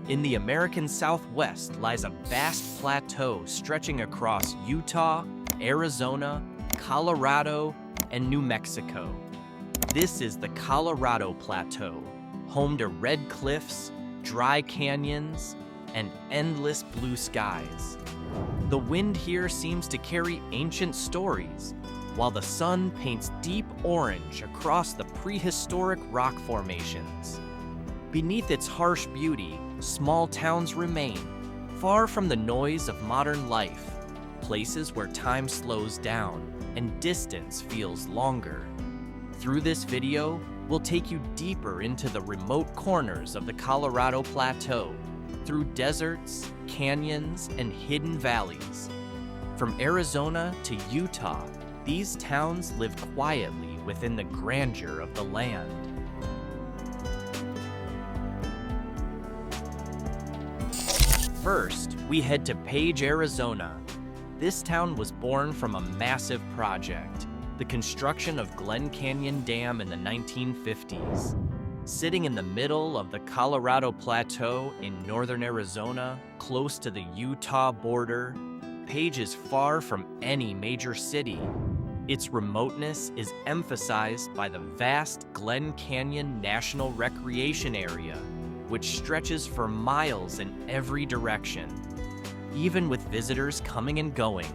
In the American Southwest lies a vast plateau stretching across Utah, Arizona, Colorado, and New Mexico. This is the Colorado Plateau, home to red cliffs, dry canyons, and endless blue skies. The wind here seems to carry ancient stories, while the sun paints deep orange across the prehistoric rock formations. Beneath its harsh beauty, small towns remain, far from the noise of modern life, places where time slows down and distance feels longer. Through this video, we'll take you deeper into the remote corners of the Colorado Plateau, through deserts, canyons, and hidden valleys. From Arizona to Utah, these towns live quietly within the grandeur of the land. First, we head to Page, Arizona. This town was born from a massive project, the construction of Glen Canyon Dam in the 1950s. Sitting in the middle of the Colorado Plateau in northern Arizona, close to the Utah border, Page is far from any major city. Its remoteness is emphasized by the vast Glen Canyon National Recreation Area, which stretches for miles in every direction. Even with visitors coming and going,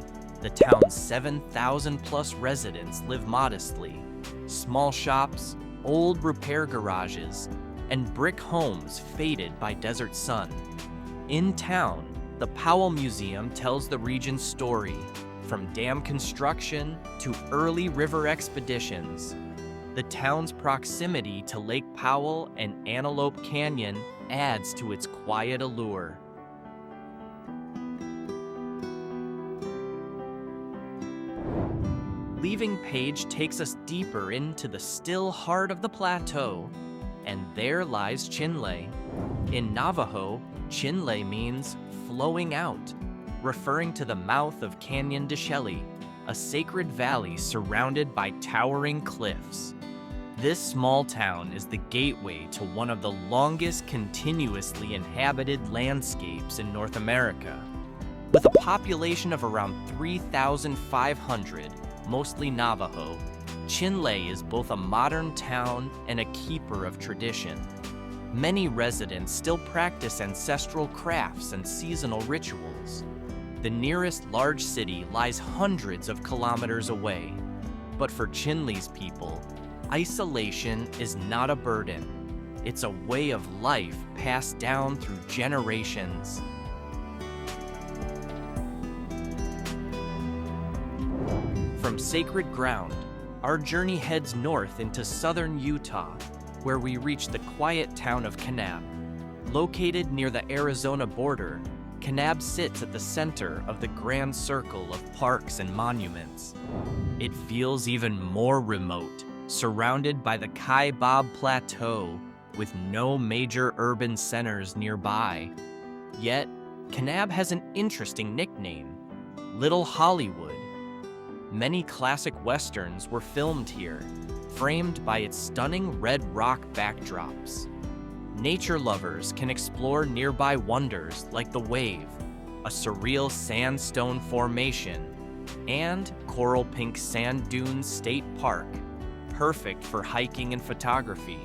the town's 7,000-plus residents live modestly. Small shops, old repair garages, and brick homes faded by desert sun. In town, the Powell Museum tells the region's story, from dam construction to early river expeditions. The town's proximity to Lake Powell and Antelope Canyon adds to its quiet allure. Leaving Page takes us deeper into the still heart of the plateau, and there lies Chinle. In Navajo, Chinle means flowing out, referring to the mouth of Canyon de Chelly, a sacred valley surrounded by towering cliffs. This small town is the gateway to one of the longest continuously inhabited landscapes in North America. With a population of around 3,500, mostly Navajo, Chinle is both a modern town and a keeper of tradition. Many residents still practice ancestral crafts and seasonal rituals. The nearest large city lies hundreds of kilometers away, but for Chinle's people, isolation is not a burden. It's a way of life passed down through generations. From sacred ground, our journey heads north into southern Utah, where we reach the quiet town of Kanab. Located near the Arizona border, Kanab sits at the center of the grand circle of parks and monuments. It feels even more remote, surrounded by the Kaibab Plateau, with no major urban centers nearby. Yet, Kanab has an interesting nickname, Little Hollywood. Many classic westerns were filmed here, framed by its stunning red rock backdrops. Nature lovers can explore nearby wonders like the Wave, a surreal sandstone formation, and Coral Pink Sand Dunes State Park, perfect for hiking and photography.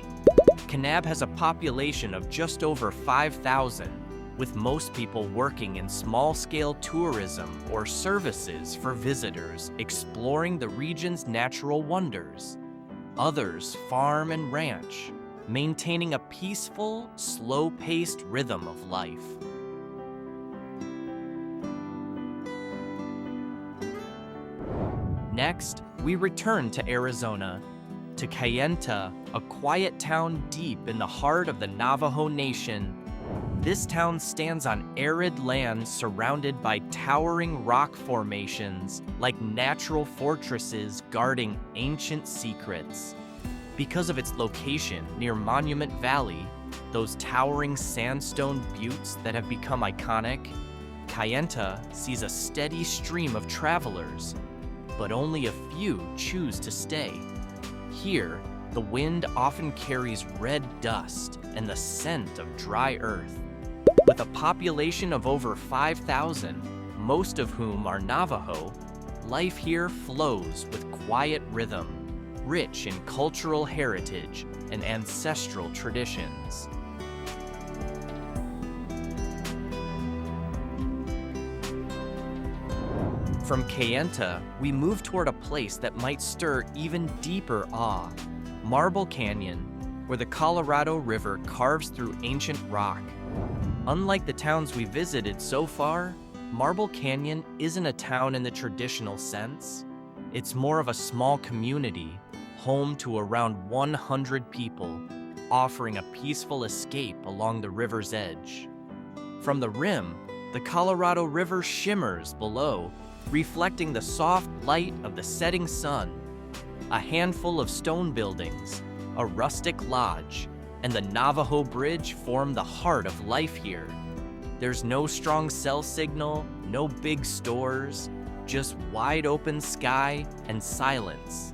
Kanab has a population of just over 5,000, with most people working in small-scale tourism or services for visitors exploring the region's natural wonders. Others farm and ranch, maintaining a peaceful, slow-paced rhythm of life. Next, we return to Arizona, to Kayenta, a quiet town deep in the heart of the Navajo Nation. This town stands on arid land surrounded by towering rock formations, like natural fortresses guarding ancient secrets. Because of its location near Monument Valley, those towering sandstone buttes that have become iconic, Kayenta sees a steady stream of travelers, but only a few choose to stay. Here, the wind often carries red dust and the scent of dry earth. With a population of over 5,000, most of whom are Navajo, life here flows with quiet rhythm, rich in cultural heritage and ancestral traditions. From Kayenta, we move toward a place that might stir even deeper awe, Marble Canyon, where the Colorado River carves through ancient rock. Unlike the towns we visited so far, Marble Canyon isn't a town in the traditional sense. It's more of a small community, home to around 100 people, offering a peaceful escape along the river's edge. From the rim, the Colorado River shimmers below, reflecting the soft light of the setting sun. A handful of stone buildings, a rustic lodge, and the Navajo Bridge form the heart of life here. There's no strong cell signal, no big stores, just wide open sky and silence.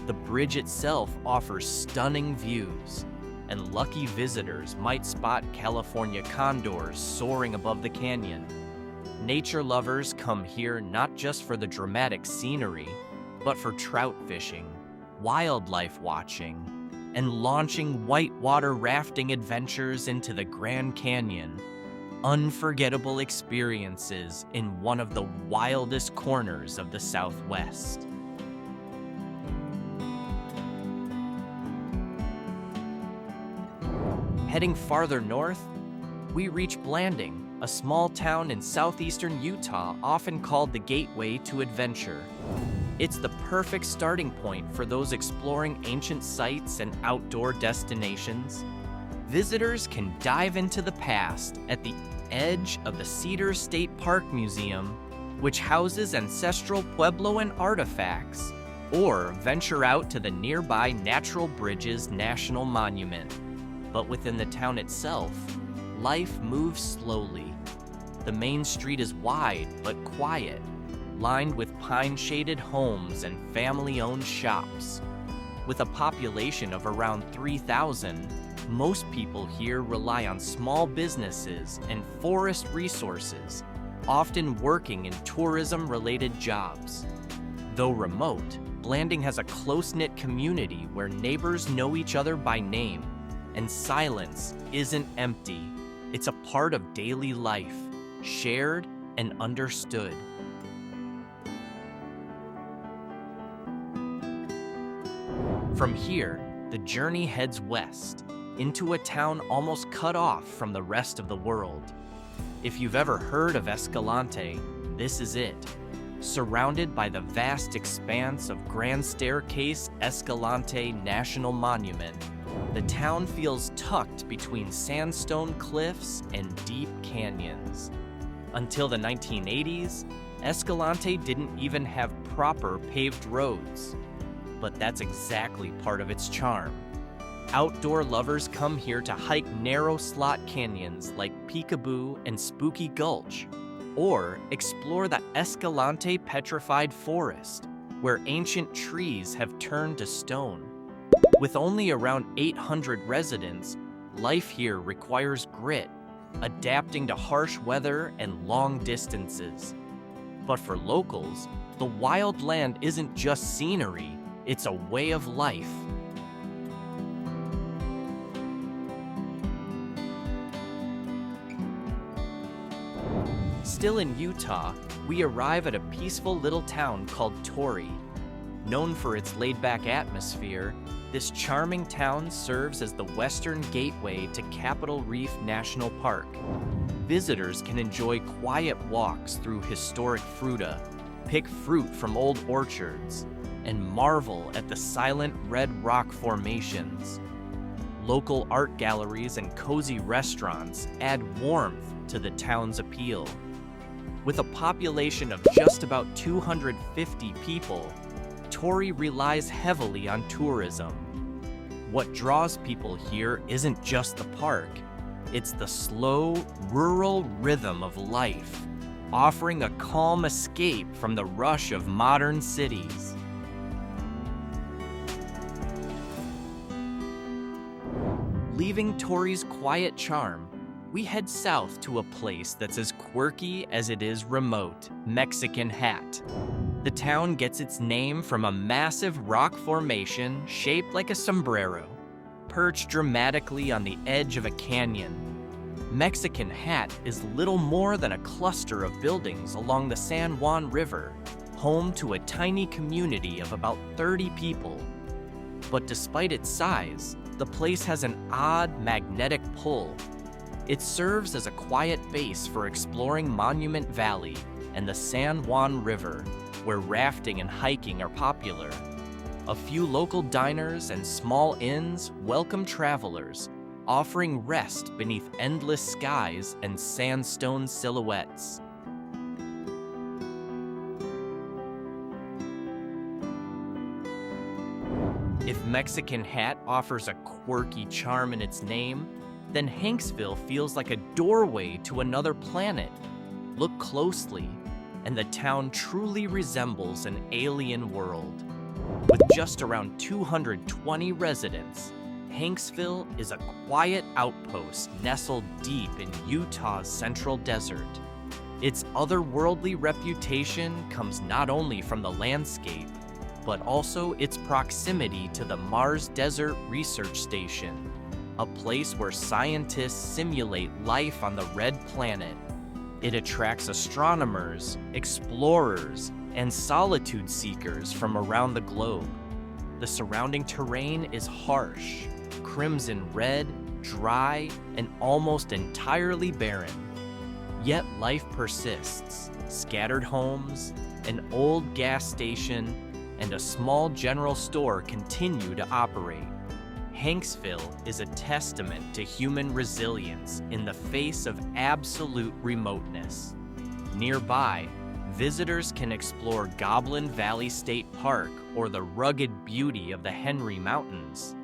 The bridge itself offers stunning views, and lucky visitors might spot California condors soaring above the canyon. Nature lovers come here not just for the dramatic scenery, but for trout fishing, wildlife watching, and launching whitewater rafting adventures into the Grand Canyon. Unforgettable experiences in one of the wildest corners of the Southwest. Heading farther north, we reach Blanding, a small town in southeastern Utah often called the gateway to adventure. It's the perfect starting point for those exploring ancient sites and outdoor destinations. Visitors can dive into the past at the edge of the Cedar State Park Museum, which houses ancestral Puebloan artifacts, or venture out to the nearby Natural Bridges National Monument. But within the town itself, life moves slowly. The main street is wide but quiet, lined with pine-shaded homes and family-owned shops. With a population of around 3,000, most people here rely on small businesses and forest resources, often working in tourism-related jobs. Though remote, Blanding has a close-knit community where neighbors know each other by name, and silence isn't empty. It's a part of daily life, shared and understood. From here, the journey heads west, into a town almost cut off from the rest of the world. If you've ever heard of Escalante, this is it. Surrounded by the vast expanse of Grand Staircase Escalante National Monument, the town feels tucked between sandstone cliffs and deep canyons. Until the 1980s, Escalante didn't even have proper paved roads. But that's exactly part of its charm. Outdoor lovers come here to hike narrow slot canyons like Peekaboo and Spooky Gulch, or explore the Escalante Petrified Forest, where ancient trees have turned to stone. With only around 800 residents, life here requires grit, adapting to harsh weather and long distances. But for locals, the wild land isn't just scenery, it's a way of life. Still in Utah, we arrive at a peaceful little town called Torrey. Known for its laid-back atmosphere, this charming town serves as the western gateway to Capitol Reef National Park. Visitors can enjoy quiet walks through historic fruta, pick fruit from old orchards, and marvel at the silent red rock formations. Local art galleries and cozy restaurants add warmth to the town's appeal. With a population of just about 250 people, Torrey relies heavily on tourism. What draws people here isn't just the park, it's the slow, rural rhythm of life, offering a calm escape from the rush of modern cities. Leaving Torrey's quiet charm, we head south to a place that's as quirky as it is remote, Mexican Hat. The town gets its name from a massive rock formation shaped like a sombrero, perched dramatically on the edge of a canyon. Mexican Hat is little more than a cluster of buildings along the San Juan River, home to a tiny community of about 30 people. But despite its size, the place has an odd magnetic pull. It serves as a quiet base for exploring Monument Valley and the San Juan River, where rafting and hiking are popular. A few local diners and small inns welcome travelers, offering rest beneath endless skies and sandstone silhouettes. If Mexican Hat offers a quirky charm in its name, then Hanksville feels like a doorway to another planet. Look closely, and the town truly resembles an alien world. With just around 220 residents, Hanksville is a quiet outpost nestled deep in Utah's central desert. Its otherworldly reputation comes not only from the landscape, but also its proximity to the Mars Desert Research Station, a place where scientists simulate life on the Red Planet. It attracts astronomers, explorers, and solitude seekers from around the globe. The surrounding terrain is harsh, crimson red, dry, and almost entirely barren. Yet life persists. Scattered homes, an old gas station, and a small general store continue to operate. Hanksville is a testament to human resilience in the face of absolute remoteness. Nearby, visitors can explore Goblin Valley State Park or the rugged beauty of the Henry Mountains.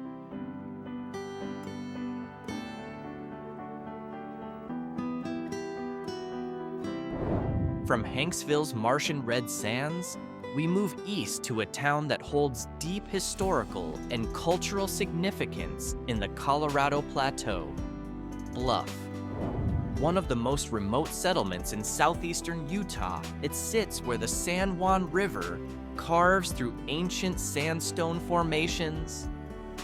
From Hanksville's Martian red sands, we move east to a town that holds deep historical and cultural significance in the Colorado Plateau, Bluff. One of the most remote settlements in southeastern Utah, it sits where the San Juan River carves through ancient sandstone formations.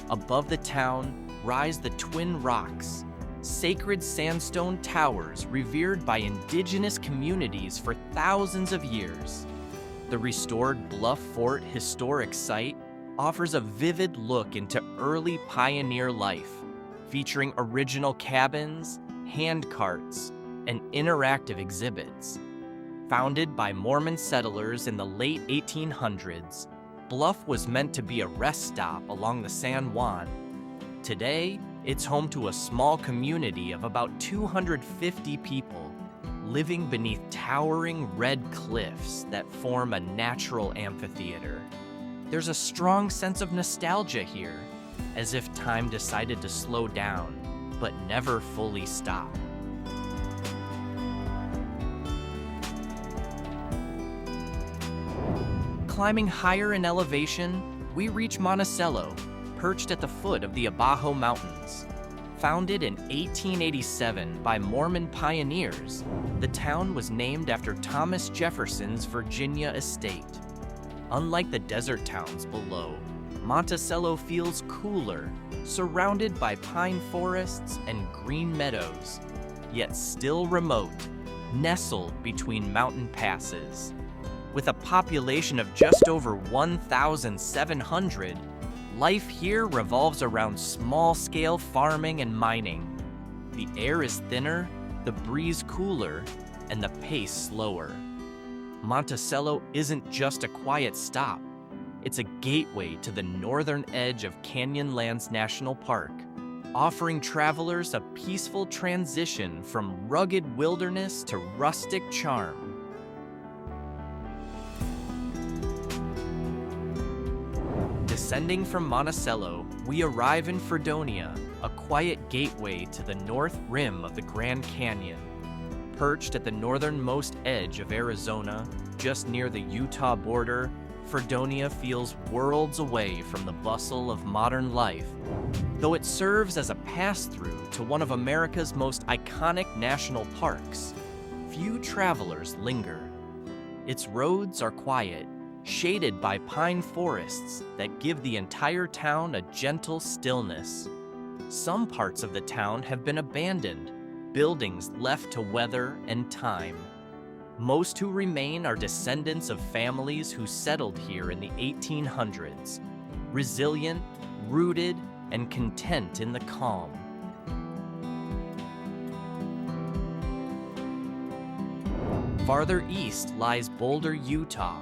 Above the town rise the Twin Rocks, sacred sandstone towers revered by indigenous communities for thousands of years. The restored Bluff Fort historic site offers a vivid look into early pioneer life, featuring original cabins, hand carts, and interactive exhibits. Founded by Mormon settlers in the late 1800s, Bluff was meant to be a rest stop along the San Juan. Today, it's home to a small community of about 250 people, living beneath towering red cliffs that form a natural amphitheater. There's a strong sense of nostalgia here, as if time decided to slow down, but never fully stop. Climbing higher in elevation, we reach Monticello, perched at the foot of the Navajo Mountains. Founded in 1887 by Mormon pioneers, the town was named after Thomas Jefferson's Virginia estate. Unlike the desert towns below, Monticello feels cooler, surrounded by pine forests and green meadows, yet still remote, nestled between mountain passes. With a population of just over 1,700, life here revolves around small-scale farming and mining. The air is thinner, the breeze cooler, and the pace slower. Monticello isn't just a quiet stop. It's a gateway to the northern edge of Canyonlands National Park, offering travelers a peaceful transition from rugged wilderness to rustic charm. Descending from Monticello, we arrive in Fredonia, a quiet gateway to the north rim of the Grand Canyon. Perched at the northernmost edge of Arizona, just near the Utah border, Fredonia feels worlds away from the bustle of modern life, though it serves as a pass-through to one of America's most iconic national parks. Few travelers linger. Its roads are quiet, shaded by pine forests that give the entire town a gentle stillness. Some parts of the town have been abandoned, buildings left to weather and time. Most who remain are descendants of families who settled here in the 1800s, resilient, rooted, and content in the calm. Farther east lies Boulder, Utah,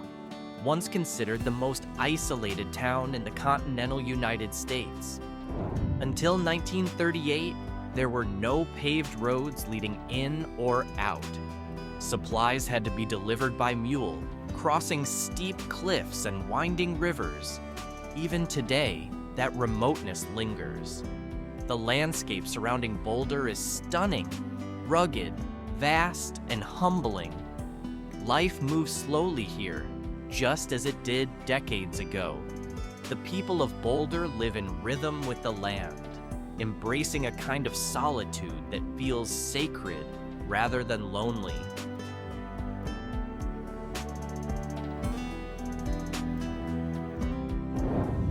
once considered the most isolated town in the continental United States. Until 1938, there were no paved roads leading in or out. Supplies had to be delivered by mule, crossing steep cliffs and winding rivers. Even today, that remoteness lingers. The landscape surrounding Boulder is stunning, rugged, vast, and humbling. Life moves slowly here, just as it did decades ago. The people of Boulder live in rhythm with the land, embracing a kind of solitude that feels sacred rather than lonely.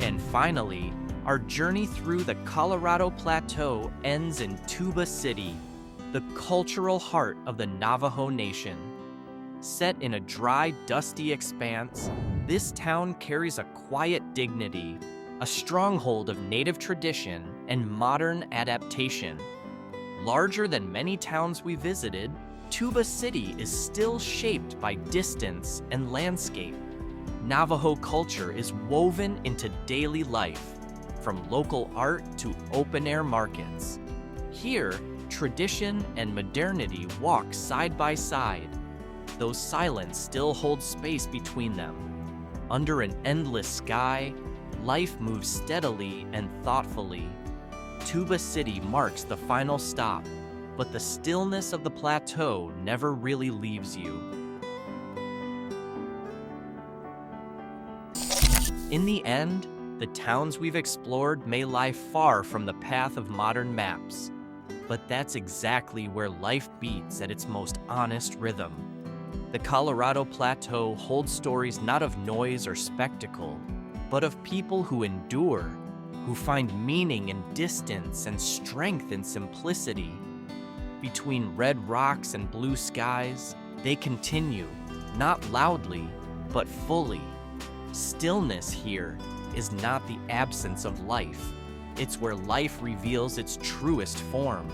And finally, our journey through the Colorado Plateau ends in Tuba City, the cultural heart of the Navajo Nation. Set in a dry, dusty expanse, this town carries a quiet dignity, a stronghold of native tradition and modern adaptation. Larger than many towns we visited, Tuba City is still shaped by distance and landscape. Navajo culture is woven into daily life, from local art to open-air markets. Here, tradition and modernity walk side by side, though silence still holds space between them. Under an endless sky, life moves steadily and thoughtfully. Tuba City marks the final stop, but the stillness of the plateau never really leaves you. In the end, the towns we've explored may lie far from the path of modern maps, but that's exactly where life beats at its most honest rhythm. The Colorado Plateau holds stories not of noise or spectacle, but of people who endure, who find meaning in distance and strength in simplicity. Between red rocks and blue skies, they continue, not loudly, but fully. Stillness here is not the absence of life. It's where life reveals its truest form.